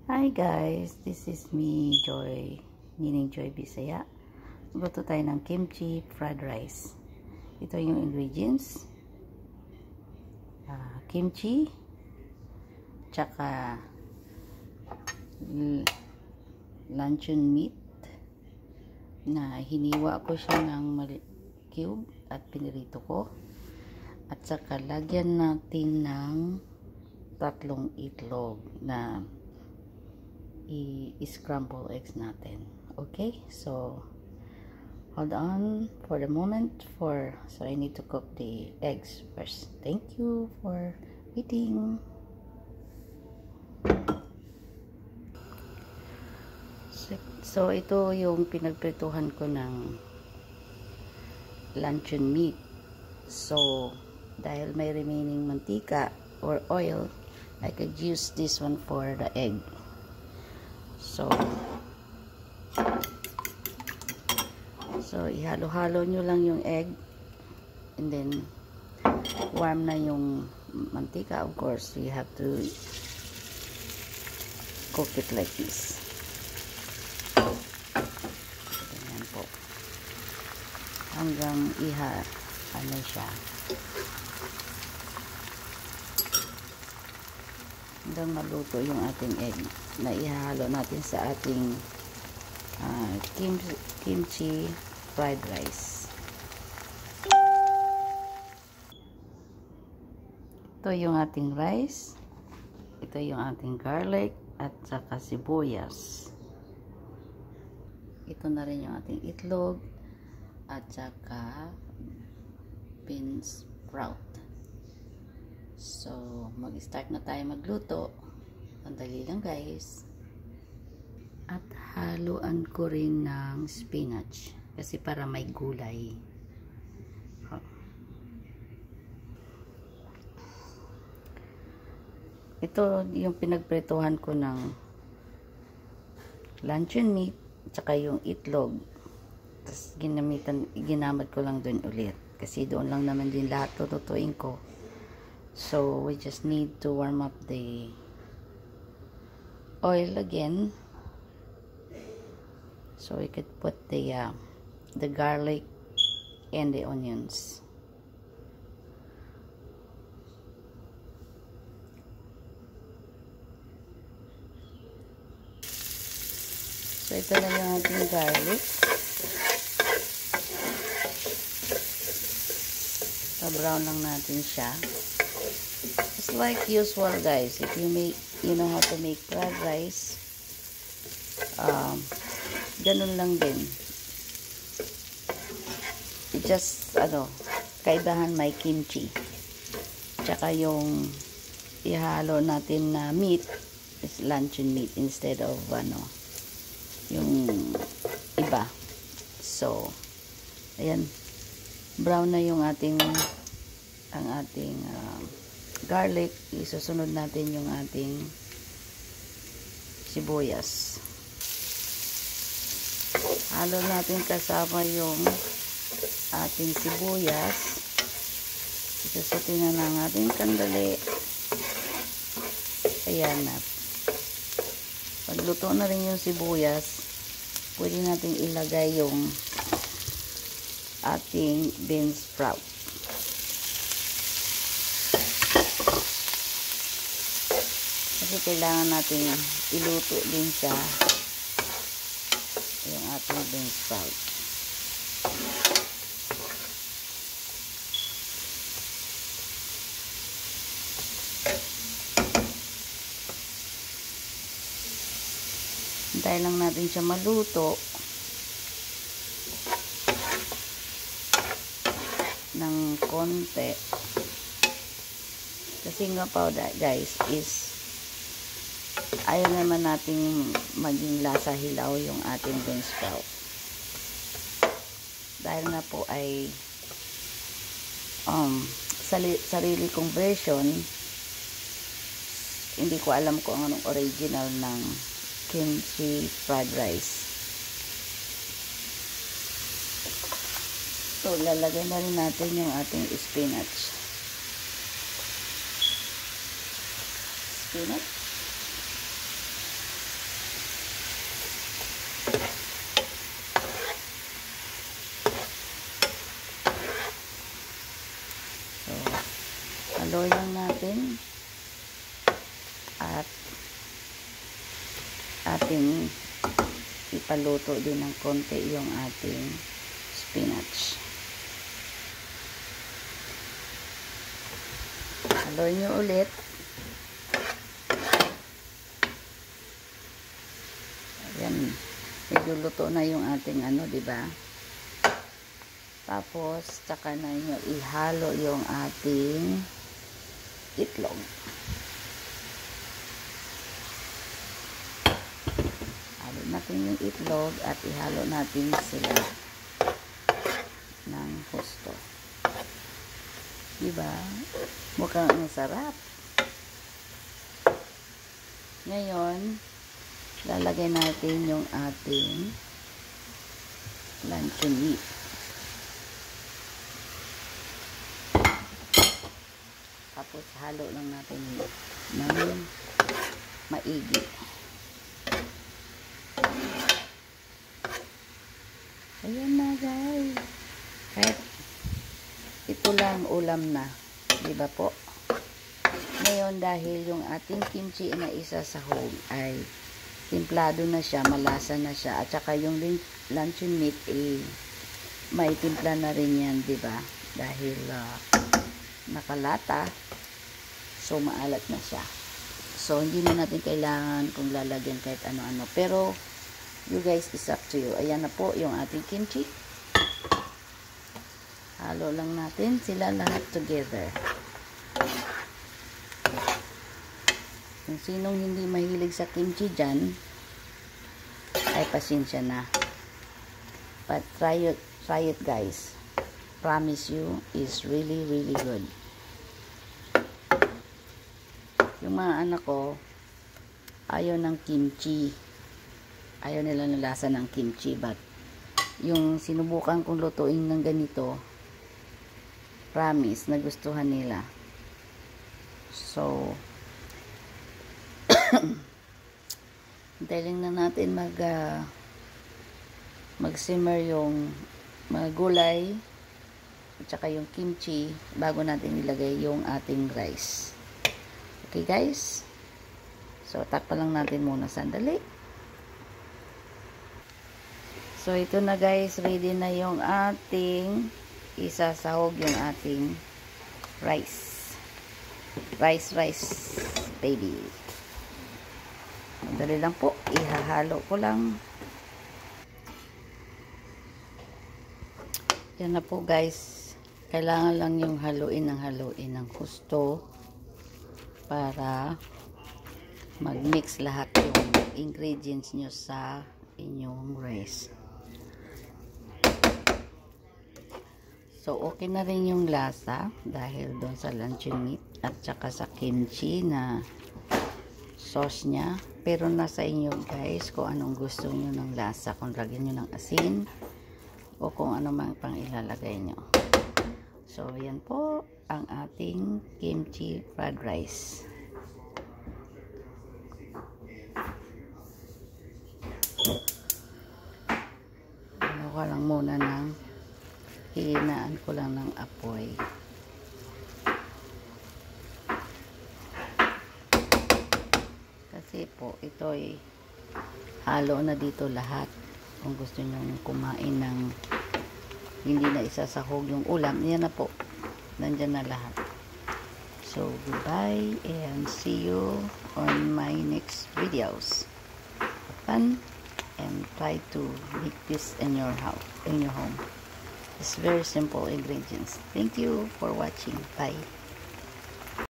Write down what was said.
Hi guys, this is me, Joy, meaning Joy Bisaya. Luto tayo ng kimchi fried rice. Ito yung ingredients. Kimchi, tsaka luncheon meat na hiniwa ko siya ng cube at pinirito ko. At saka lagyan natin ng 3 itlog na i-scramble eggs natin. Okay, so hold on for the moment so I need to cook the eggs first. Thank you for waiting. So ito yung pinagprituhan ko ng luncheon meat. So dahil may remaining mantika or oil, I could use this one for the egg. So ihalo-halo nyo lang yung egg, and then warm na yung mantika. Of course, you have to cook it like this. Ganyan po. Hanggang ano siya. Hanggang maluto yung ating egg na ihalo natin sa ating kimchi fried rice. Ito yung ating rice. Ito yung ating garlic at saka sibuyas. Ito na rin yung ating itlog at saka beans sprout. So mag-start na tayo magluto. Sandali lang guys. At haluan ko rin ng spinach kasi para may gulay. Ito yung pinagprituhan ko ng luncheon meat tsaka yung itlog. Tapos ginamit ko lang dun ulit kasi doon lang naman din lahat tututuin ko. So we just need to warm up the oil again. So we could put the garlic and the onions. So ito na yung ating garlic. Pa-brown lang natin siya. It's like usual guys. If you know how to make fried rice, ganun lang din. Just kaibahan may kimchi. Tsaka yung ihalo natin na meat is luncheon meat instead of yung iba. So ayan, brown na yung ating garlic. Isusunod natin yung ating sibuyas. Halo natin kasama yung ating sibuyas. Isusutin na ng ating kandali. Ayan na. Pagluto na rin yung sibuyas, pwede natin ilagay yung ating beans sprout. Kasi kailangan natin iluto din siya yung ating beans sprout. Hintayin lang natin siya maluto ng konti. Kasi nga po guys is ayaw naman nating maging lasa hilaw yung ating beans sprout. Dahil nga po ay sarili kong version, hindi ko alam kung anong original ng kimchi fried rice. So lalagay na rin natin yung ating spinach. natin at ating ipaluto din ng konti yung ating spinach. Haluin nyo ulit. Ayan, medyo luto na yung ating diba? Tapos, tsaka na nyo ihalo yung ating itlog. Halo natin yung itlog at ihalo natin sila ng husto. Diba? Mukhang ang sarap. Ngayon, lalagay natin yung ating luncheon meat. Tapos halo lang natin ng maigi. Ayan na guys. Kahit ito lang ulam na. Diba po? Ngayon dahil yung ating kimchi na isa sa home ay timplado na siya, malasa na siya, at saka yung luncheon meat may timpla na rin yan, diba? Dahil nakalata, so maalat na siya. So hindi na natin kailangan kung lalagyan kahit ano-ano, pero you guys, is up to you. Ayan na po yung ating kimchi. Halo lang natin sila lahat together. Kung sinong hindi mahilig sa kimchi dyan, ay pasensya na. But try it guys. Promise you, is really really good. Yung mga anak ko, ayaw ng kimchi. Ayaw nila ng lasa ng kimchi. But yung sinubukan kong lutuin ng ganito, promise, nagustuhan nila. So, hintayin na natin mag-simmer yung mga gulay at saka yung kimchi bago natin ilagay yung ating rice. Okay guys? So, takpan lang natin muna sandali. So, ito na guys. Ready na yung ating isasahog yung ating rice. Rice, baby. Dali lang po. Ihahalo ko lang. Yan na po guys. Kailangan lang yung haluin ng husto para mag-mix lahat yung ingredients nyo sa inyong rice. So, okay na rin yung lasa dahil doon sa luncheon meat at saka sa kimchi na sauce niya. Pero nasa inyo guys kung anong gusto nyo ng lasa. Kung lagyan nyo ng asin o kung ano mang pang ilalagay nyo. So, yan po ang ating kimchi fried rice. Ano ko lang muna ng hihinaan ko lang ng apoy. Kasi po, ito ay halo na dito lahat. Kung gusto nyo kumain ng hindi na isasahog yung ulam, yan na po. Nandyan na lahat. So, goodbye and see you on my next videos. Fun and try to make this in your house, in your home. It's very simple ingredients. Thank you for watching. Bye.